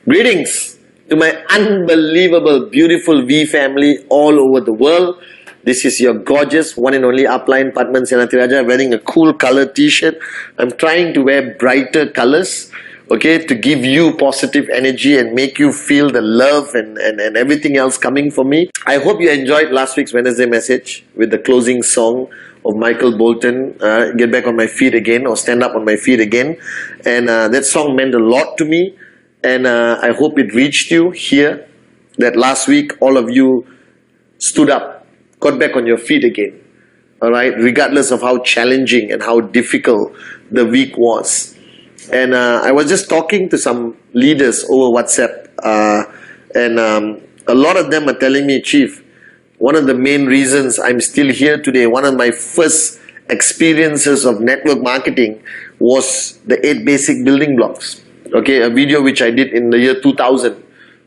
Greetings to my unbelievable, beautiful V family all over the world. This is your gorgeous, one and only upline Padman Senatiraja, wearing a cool color t-shirt. I'm trying to wear brighter colors, okay, to give you positive energy and make you feel the love and everything else coming from me. I hope you enjoyed last week's Wednesday message with the closing song of Michael Bolton, Get Back on My Feet Again, or Stand Up on My Feet Again. And that song meant a lot to me. And I hope it reached you here, that last week all of you stood up, got back on your feet again, all right, regardless of how challenging and how difficult the week was. And I was just talking to some leaders over WhatsApp, and a lot of them are telling me, Chief, one of the main reasons I'm still here today, one of my first experiences of network marketing was the 8 basic building blocks. Okay, a video which I did in the year 2000,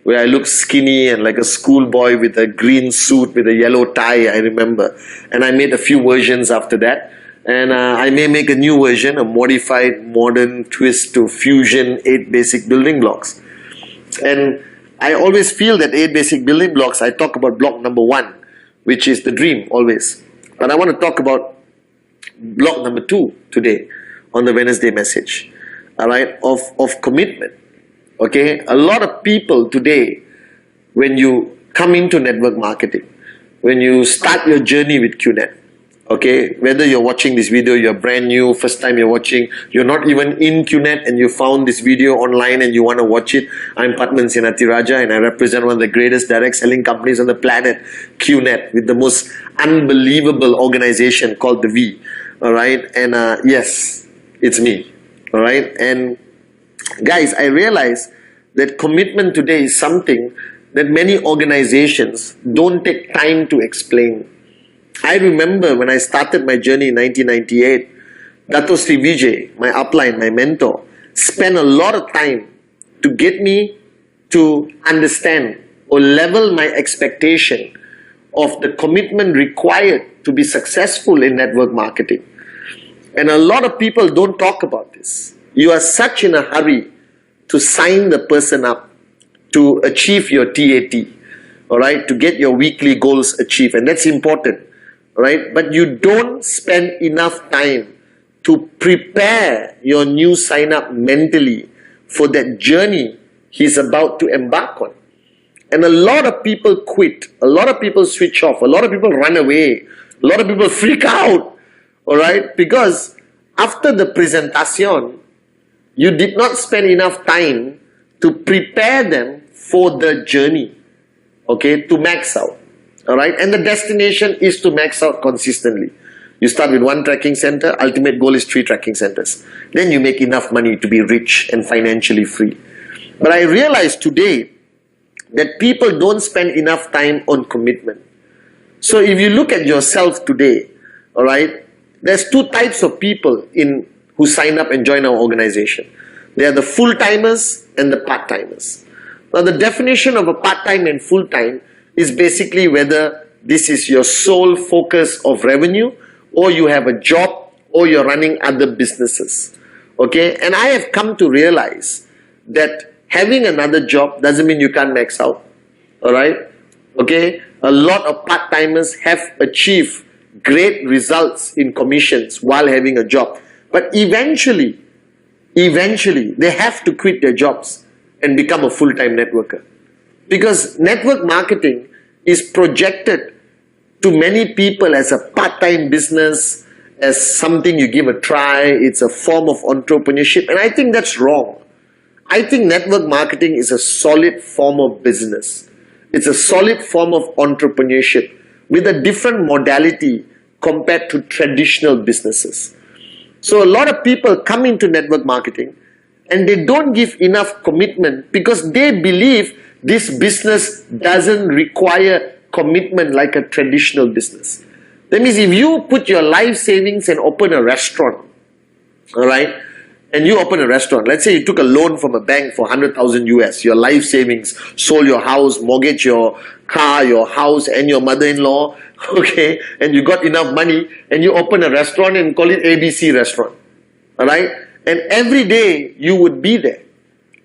where I looked skinny and like a schoolboy with a green suit with a yellow tie, I remember. And I made a few versions after that. And I may make a new version, a modified, modern twist to fusion 8 basic building blocks. And I always feel that 8 basic building blocks, I talk about block number 1, which is the dream, always. But I want to talk about block number 2 today on the Wednesday message. All right, of commitment. Okay, a lot of people today, when you come into network marketing, when you start your journey with QNet, okay, whether you're watching this video, you're brand new, first time you're watching, you're not even in QNet and you found this video online and you want to watch it, I'm Padman Senatiraja and I represent one of the greatest direct selling companies on the planet, QNet, with the most unbelievable organization called the V. All right, and yes, it's me. All right, and guys, I realize that commitment today is something that many organizations don't take time to explain. I remember when I started my journey in 1998, Dato Sri Vijay, my upline, my mentor, spent a lot of time to get me to understand or level my expectation of the commitment required to be successful in network marketing. And a lot of people don't talk about this. You are such in a hurry to sign the person up to achieve your TAT, all right, to get your weekly goals achieved, and that's important, right? But you don't spend enough time to prepare your new sign up mentally for that journey he's about to embark on. And a lot of people quit, a lot of people switch off, a lot of people run away, a lot of people freak out, all right, because after the presentation, you did not spend enough time to prepare them for the journey, okay, to max out, all right? And the destination is to max out consistently. You start with 1 tracking center, ultimate goal is 3 tracking centers. Then you make enough money to be rich and financially free. But I realize today that people don't spend enough time on commitment. So if you look at yourself today, all right, there's 2 types of people who sign up and join our organization. They are the full-timers and the part-timers. Now, the definition of a part-time and full-time is basically whether this is your sole focus of revenue, or you have a job, or you're running other businesses. Okay? And I have come to realize that having another job doesn't mean you can't max out. Alright? Okay? A lot of part-timers have achieved great results in commissions while having a job. But eventually, they have to quit their jobs and become a full-time networker. Because network marketing is projected to many people as a part-time business, as something you give a try, it's a form of entrepreneurship, and I think that's wrong. I think network marketing is a solid form of business. It's a solid form of entrepreneurship with a different modality compared to traditional businesses. So a lot of people come into network marketing and they don't give enough commitment because they believe this business doesn't require commitment like a traditional business. That means if you put your life savings and open a restaurant, all right, and you open a restaurant. Let's say you took a loan from a bank for 100,000 US, your life savings, sold your house, mortgage your car, your house, and your mother-in-law, okay, and you got enough money, and you open a restaurant and call it ABC restaurant, all right? And every day you would be there.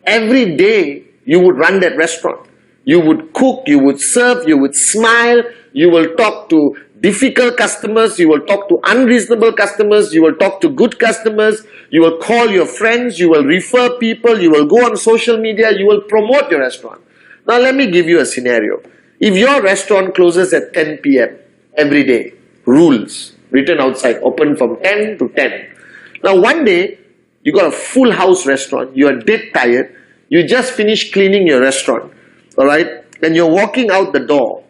Every day you would run that restaurant. You would cook, you would serve, you would smile, you will talk to difficult customers, you will talk to unreasonable customers, you will talk to good customers, you will call your friends, you will refer people, you will go on social media, you will promote your restaurant. Now let me give you a scenario. If your restaurant closes at 10 p.m. every day, rules written outside, open from 10 to 10. Now one day, you got a full house restaurant, you are dead tired, you just finished cleaning your restaurant, alright, and you're walking out the door,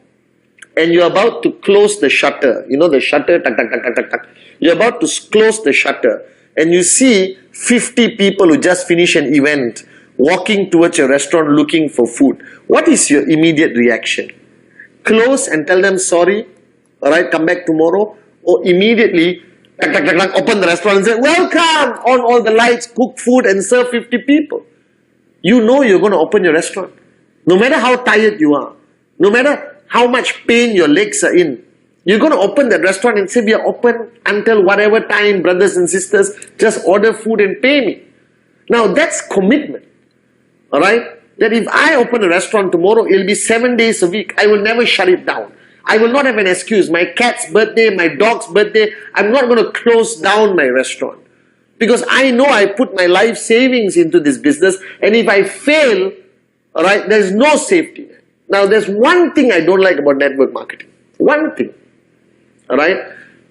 and you're about to close the shutter, you know the shutter, tuck, tuck, tuck, tuck, tuck, tuck. You're about to close the shutter, and you see 50 people who just finished an event walking towards your restaurant looking for food. What is your immediate reaction? Close and tell them sorry, alright, come back tomorrow, or immediately tuck, tuck, tuck, tuck, open the restaurant and say, welcome, on all the lights, cook food and serve 50 people. You know you're going to open your restaurant. No matter how tired you are, no matter how much pain your legs are in, you're going to open that restaurant and say, we are open until whatever time, brothers and sisters, just order food and pay me. Now that's commitment, alright? That if I open a restaurant tomorrow, it'll be 7 days a week. I will never shut it down. I will not have an excuse. My cat's birthday, my dog's birthday, I'm not going to close down my restaurant. Because I know I put my life savings into this business, and if I fail, alright, there's no safety net. Now, there's one thing I don't like about network marketing. One thing. Alright?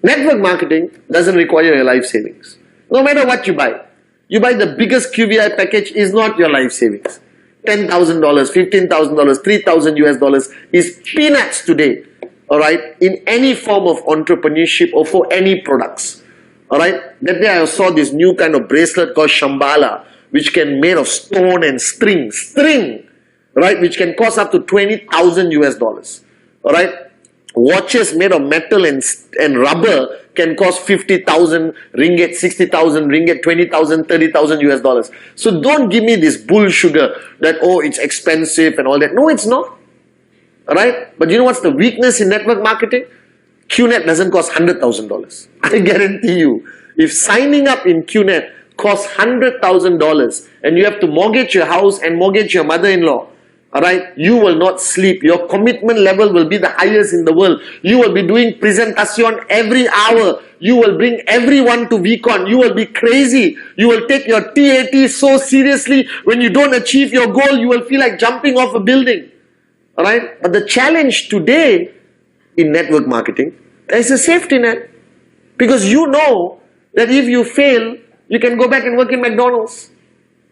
Network marketing doesn't require your life savings. No matter what you buy. You buy the biggest QVI package is not your life savings. $10,000, $15,000, 3,000 US dollars is peanuts today. Alright? In any form of entrepreneurship or for any products. Alright? That day I saw this new kind of bracelet called Shambhala, which can made of stone and string. Right, which can cost up to 20,000 US dollars. Alright, watches made of metal and rubber can cost 50,000 ringgit, 60,000 ringgit, 20,000, 30,000 US dollars. So don't give me this bull sugar that, oh, it's expensive and all that. No, it's not. Alright, but you know what's the weakness in network marketing? QNet doesn't cost $100,000. I guarantee you, if signing up in QNet costs $100,000 and you have to mortgage your house and mortgage your mother-in-law, alright, you will not sleep. Your commitment level will be the highest in the world. You will be doing presentation every hour. You will bring everyone to VCon. You will be crazy. You will take your TAT so seriously. When you don't achieve your goal, you will feel like jumping off a building. Alright, but the challenge today in network marketing, there is a safety net. Because you know that if you fail, you can go back and work in McDonald's.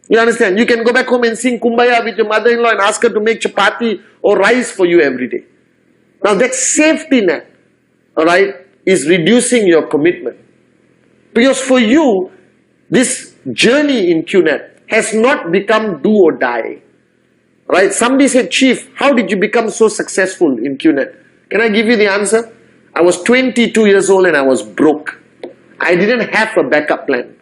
You understand? You can go back home and sing Kumbaya with your mother-in-law and ask her to make chapati or rice for you every day. Now that safety net, alright, is reducing your commitment. Because for you, this journey in QNet has not become do or die. Right? Somebody said, Chief, how did you become so successful in QNet? Can I give you the answer? I was 22 years old and I was broke. I didn't have a backup plan.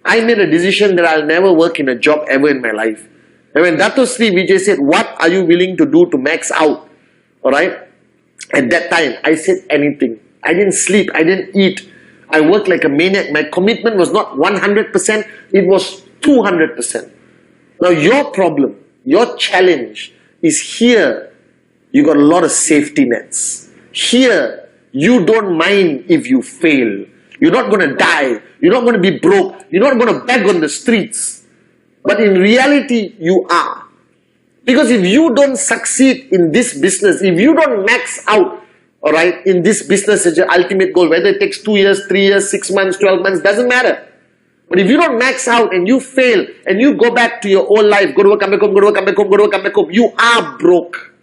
I made a decision that I'll never work in a job ever in my life. And when Dato Sri Vijay said, what are you willing to do to max out? Alright? At that time, I said anything. I didn't sleep. I didn't eat. I worked like a maniac. My commitment was not 100%. It was 200%. Now your problem, your challenge is here. You got a lot of safety nets. Here, you don't mind if you fail. You're not going to die. You're not going to be broke. You're not going to beg on the streets. But in reality, you are. Because if you don't succeed in this business, if you don't max out, alright, in this business as your ultimate goal, whether it takes 2 years, 3 years, 6 months, 12 months, doesn't matter. But if you don't max out and you fail and you go back to your old life, go to work, come back home, go to work, come back home, go to work, come back home, you are broke.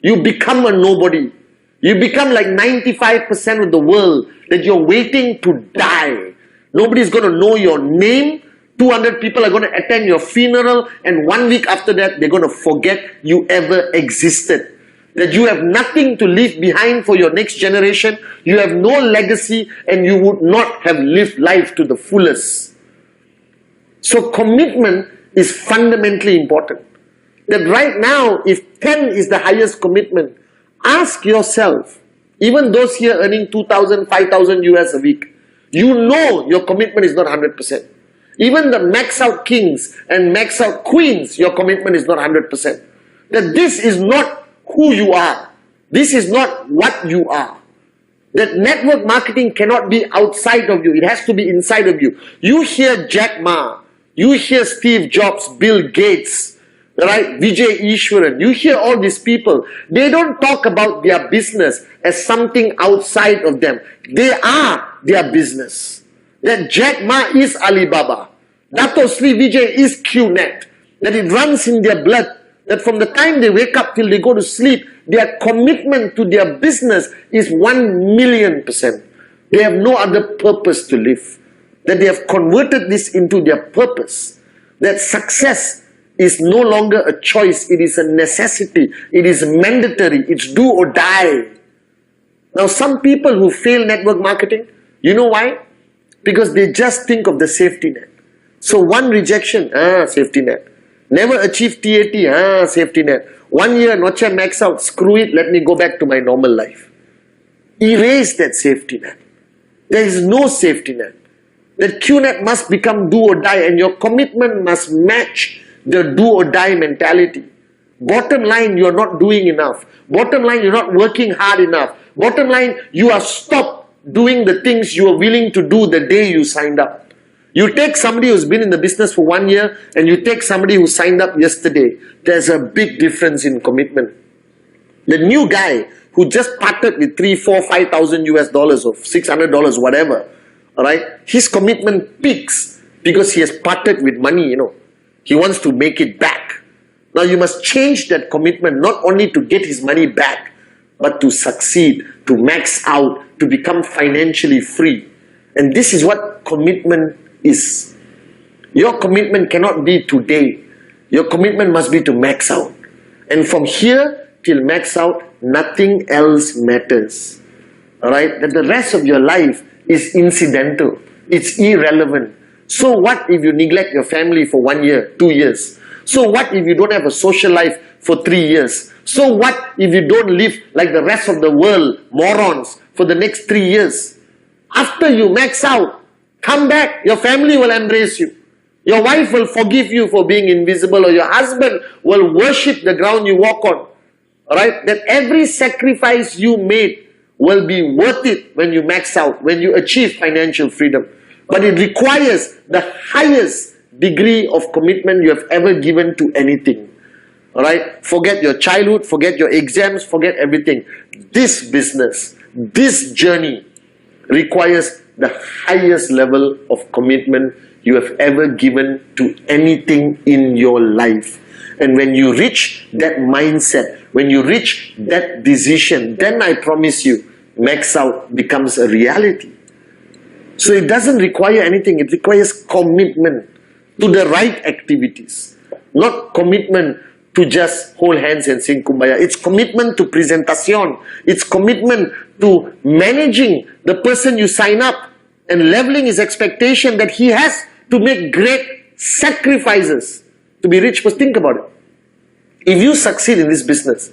You become a nobody. You become like 95% of the world that you're waiting to die. Nobody's going to know your name. 200 people are going to attend your funeral, and 1 week after that, they're going to forget you ever existed. That you have nothing to leave behind for your next generation. You have no legacy, and you would not have lived life to the fullest. So commitment is fundamentally important. That right now, if 10 is the highest commitment, ask yourself, even those here earning 2,000, 5,000 US a week, you know your commitment is not 100%. Even the max out kings and max out queens, your commitment is not 100%. That this is not who you are. This is not what you are. That network marketing cannot be outside of you. It has to be inside of you. You hear Jack Ma, you hear Steve Jobs, Bill Gates, right? Vijay Ishwaran. You hear all these people. They don't talk about their business as something outside of them. They are their business. That Jack Ma is Alibaba. Dato Sri Vijay is QNet. That it runs in their blood. That from the time they wake up till they go to sleep, their commitment to their business is 1,000,000%. They have no other purpose to live. That they have converted this into their purpose. That success is no longer a choice, it is a necessity, it is mandatory, it's do or die. Now some people who fail network marketing, you know why? Because they just think of the safety net. So one rejection, safety net. Never achieve TAT, safety net. 1 year, notcha max out, screw it, let me go back to my normal life. Erase that safety net. There is no safety net. That QNet must become do or die, and your commitment must match the do or die mentality. Bottom line, you are not doing enough. Bottom line, you're not working hard enough. Bottom line, you are stopped doing the things you are willing to do the day you signed up. You take somebody who's been in the business for 1 year and you take somebody who signed up yesterday. There's a big difference in commitment. The new guy who just parted with 3, 4, 5,000 US dollars or $600, whatever, all right, his commitment peaks because he has parted with money, you know. He wants to make it back. Now you must change that commitment, not only to get his money back, but to succeed, to max out, to become financially free. And this is what commitment is. Your commitment cannot be today. Your commitment must be to max out. And from here till max out, nothing else matters. Alright? That the rest of your life is incidental. It's irrelevant. So what if you neglect your family for 1 year, 2 years? So what if you don't have a social life for 3 years? So what if you don't live like the rest of the world, morons, for the next 3 years? After you max out, come back, your family will embrace you. Your wife will forgive you for being invisible, or your husband will worship the ground you walk on. Alright? That every sacrifice you made will be worth it when you max out, when you achieve financial freedom. But it requires the highest degree of commitment you have ever given to anything. Alright? Forget your childhood, forget your exams, forget everything. This business, this journey requires the highest level of commitment you have ever given to anything in your life. And when you reach that mindset, when you reach that decision, then I promise you, max out becomes a reality. So it doesn't require anything, it requires commitment to the right activities. Not commitment to just hold hands and sing Kumbaya. It's commitment to presentación. It's commitment to managing the person you sign up and leveling his expectation that he has to make great sacrifices to be rich. But think about it. If you succeed in this business,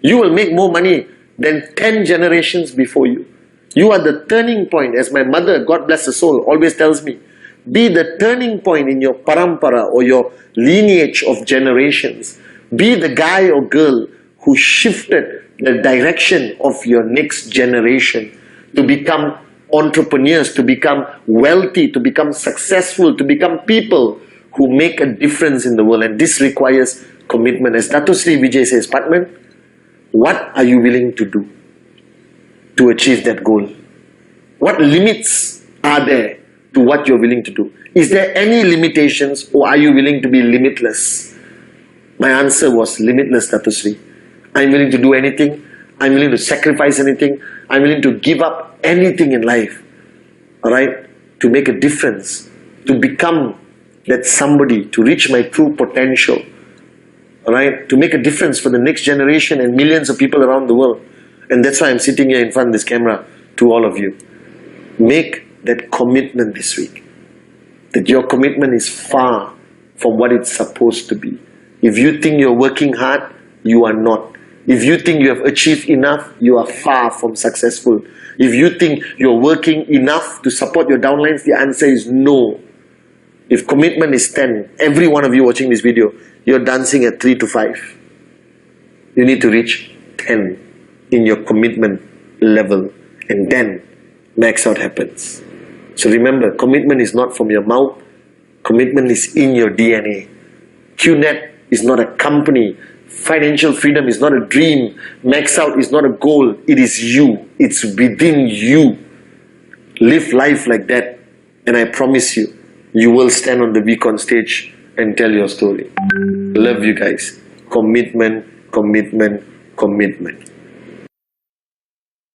you will make more money than 10 generations before you. You are the turning point, as my mother, God bless her soul, always tells me. Be the turning point in your parampara or your lineage of generations. Be the guy or girl who shifted the direction of your next generation to become entrepreneurs, to become wealthy, to become successful, to become people who make a difference in the world. And this requires commitment. As Dato Sri Vijay says, Patman, what are you willing to do to achieve that goal? What limits are there to what you're willing to do? Is there any limitations, or are you willing to be limitless? My answer was limitless, Dato Sri. I'm willing to do anything. I'm willing to sacrifice anything. I'm willing to give up anything in life, alright, to make a difference, to become that somebody, to reach my true potential, alright, to make a difference for the next generation and millions of people around the world. And that's why I'm sitting here in front of this camera to all of you. Make that commitment this week. that your commitment is far from what it's supposed to be. If you think you're working hard, you are not. If you think you have achieved enough, you are far from successful. If you think you're working enough to support your downlines, the answer is no. If commitment is 10, every one of you watching this video, you're dancing at 3 to 5. You need to reach 10 in your commitment level, and then max out happens. So remember, commitment is not from your mouth, commitment is in your DNA. QNet is not a company. Financial freedom is not a dream. Max out is not a goal. It is you. It's within you. Live life like that, and I promise you, you will stand on the VCon stage and tell your story. Love you guys. Commitment, commitment, commitment.